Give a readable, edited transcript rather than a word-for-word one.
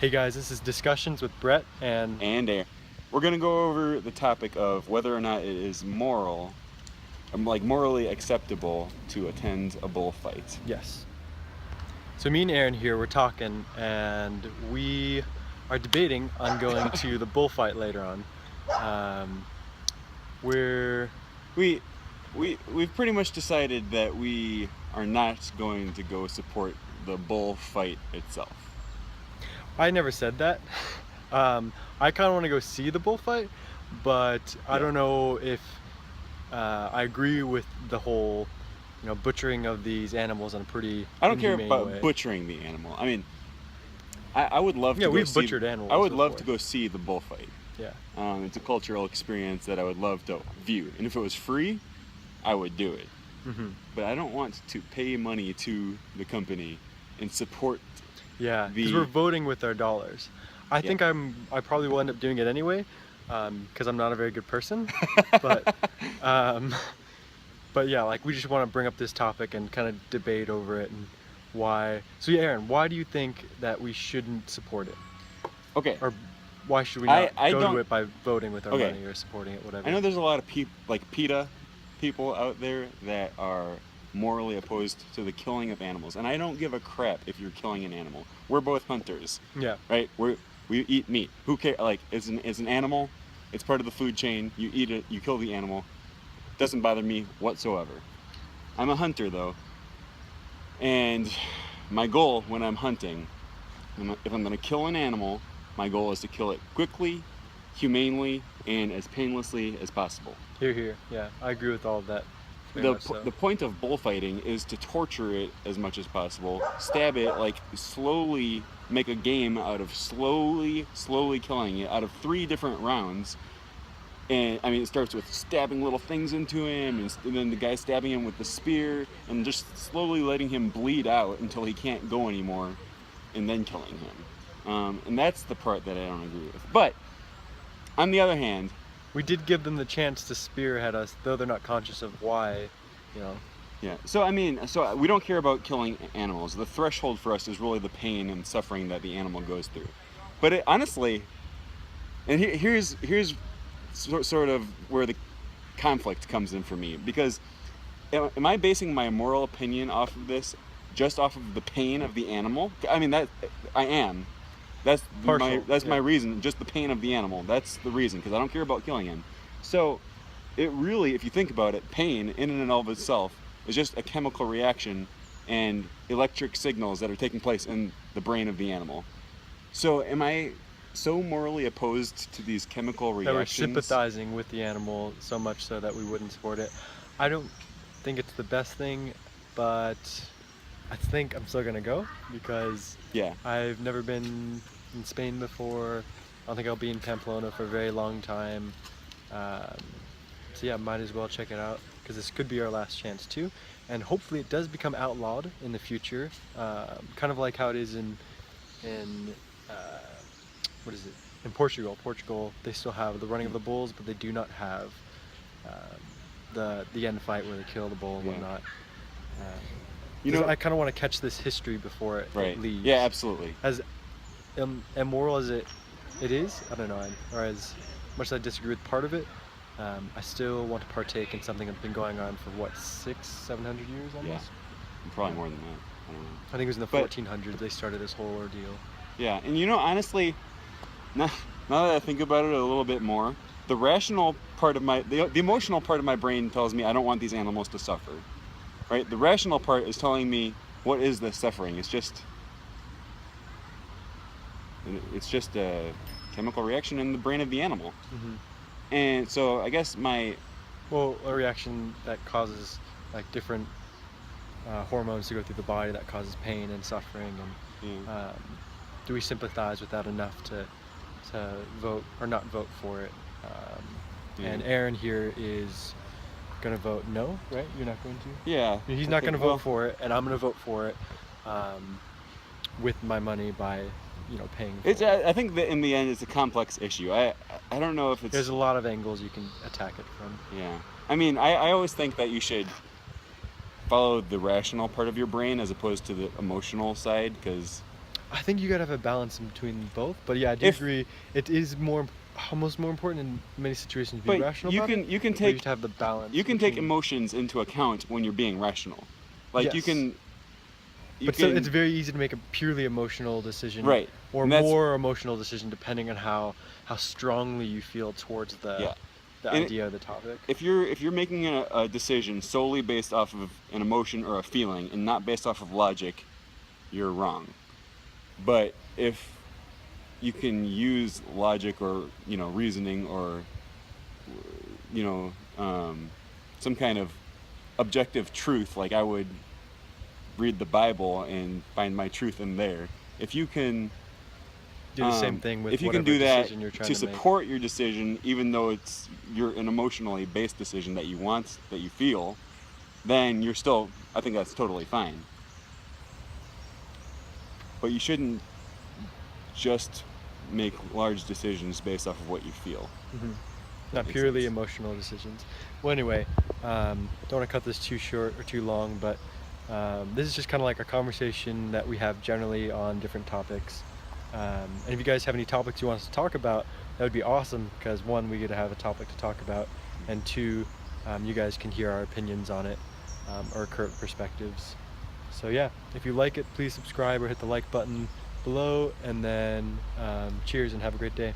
Hey guys, this is Discussions with Brett and Aaron. We're going to go over the topic of whether or not it is morally acceptable to attend a bullfight. yes. So me and Aaron here, we're talking and we are debating on going to the bullfight later on. We've pretty much decided that we are not going to go support the bullfight itself. I never said that. I kind of want to go see the bullfight, but I don't know if I agree with the whole, butchering of these animals in a pretty I don't care inhumane about way. butchering the animal. I mean, I would love to go we've see. butchered animals I would love before. to go see the bullfight. Yeah. It's a cultural experience that I would love to view, and if it was free, I would do it. Mm-hmm. But I don't want to pay money to the company and support. Yeah, because we're voting with our dollars. I think I probably will end up doing it anyway, because I'm not a very good person. But yeah, like we just want to bring up this topic and kind of debate over it and why. So yeah, Aaron, why do you think that we shouldn't support it? Okay. Or why should we not I go don't, to it by voting with our okay. money or supporting it, whatever? I know there's a lot of PETA people out there that are morally opposed to the killing of animals, and I don't give a crap if you're killing an animal. We're both hunters. Yeah. Right? We eat meat. Who cares? Like, it's an animal. It's part of the food chain. You eat it. You kill the animal. Doesn't bother me whatsoever. I'm a hunter though, and my goal when I'm hunting, if I'm going to kill an animal, my goal is to kill it quickly, humanely, and as painlessly as possible. Here. Yeah, I agree with all of that. The point of bullfighting is to torture it as much as possible, stab it, like slowly make a game out of slowly killing it out of 3 different rounds. And I mean, it starts with stabbing little things into him, and then the guy stabbing him with the spear, and just slowly letting him bleed out until he can't go anymore, and then killing him. And that's the part that I don't agree with. But on the other hand, we did give them the chance to spearhead us, though they're not conscious of why, Yeah. So I mean, we don't care about killing animals. The threshold for us is really the pain and suffering that the animal goes through. But honestly, and here's sort of where the conflict comes in for me, because am I basing my moral opinion off of this just off of the pain of the animal? I mean, that I am. That's my reason, just the pain of the animal. That's the reason, because I don't care about killing him. So it really, if you think about it, pain in and of itself is just a chemical reaction and electric signals that are taking place in the brain of the animal. So am I so morally opposed to these chemical reactions? That we're sympathizing with the animal so much so that we wouldn't support it. I don't think it's the best thing, but I think I'm still gonna go because I've never been in Spain before. I don't think I'll be in Pamplona for a very long time. So yeah, might as well check it out because this could be our last chance too. And hopefully it does become outlawed in the future, kind of like how it is in what is it? In Portugal. Portugal, they still have the running of the bulls, but they do not have the end fight where they kill the bull and whatnot. I kind of want to catch this history before it leaves. Yeah, absolutely. As immoral as it is, I don't know, or as much as I disagree with part of it, I still want to partake in something that's been going on for what, 600-700 years almost? Yeah, probably more than that. I don't know. I think it was in the 1400s they started this whole ordeal. Yeah, and honestly, now that I think about it a little bit more, the rational part of the emotional part of my brain tells me I don't want these animals to suffer. Right? The rational part is telling me what is the suffering. It's just a chemical reaction in the brain of the animal. Mm-hmm. And so I guess a reaction that causes like different hormones to go through the body that causes pain and suffering, and do we sympathize with that enough to vote or not vote for it? And Aaron here is gonna vote no, right? You're not going to? Yeah. He's not gonna vote for it, and I'm gonna vote for it with my money by paying for it. I think that in the end it's a complex issue. I don't know if it's... There's a lot of angles you can attack it from. Yeah. I mean, I always think that you should follow the rational part of your brain as opposed to the emotional side, because I think you gotta have a balance in between both. But yeah, I do agree. It is almost more important in many situations to be rational about it. You can But you take have to have the balance. you can take between- emotions into account when you're being rational. Like Yes. you So can it's very easy to make a purely emotional decision, Right. or And that's- more emotional decision depending on how strongly you feel towards the And idea of the topic. if you're making a decision solely based off of an emotion or a feeling and not based off of logic, you're wrong. But if you can use logic or reasoning or some kind of objective truth, like I would read the Bible and find my truth in there. If you can Do the same thing with if you can whatever do that decision you're trying to to make. support your decision, even though you're an emotionally based decision that you feel, then you're still, I think that's totally fine. But you shouldn't just make large decisions based off of what you feel. Mm-hmm. Not Makes purely sense. emotional decisions. Well, anyway, don't want to cut this too short or too long, but this is just kind of like a conversation that we have generally on different topics. And if you guys have any topics you want us to talk about, that would be awesome, because one, we get to have a topic to talk about, and two, you guys can hear our opinions on it, or current perspectives. So yeah, if you like it, please subscribe or hit the like button below, and then cheers and have a great day.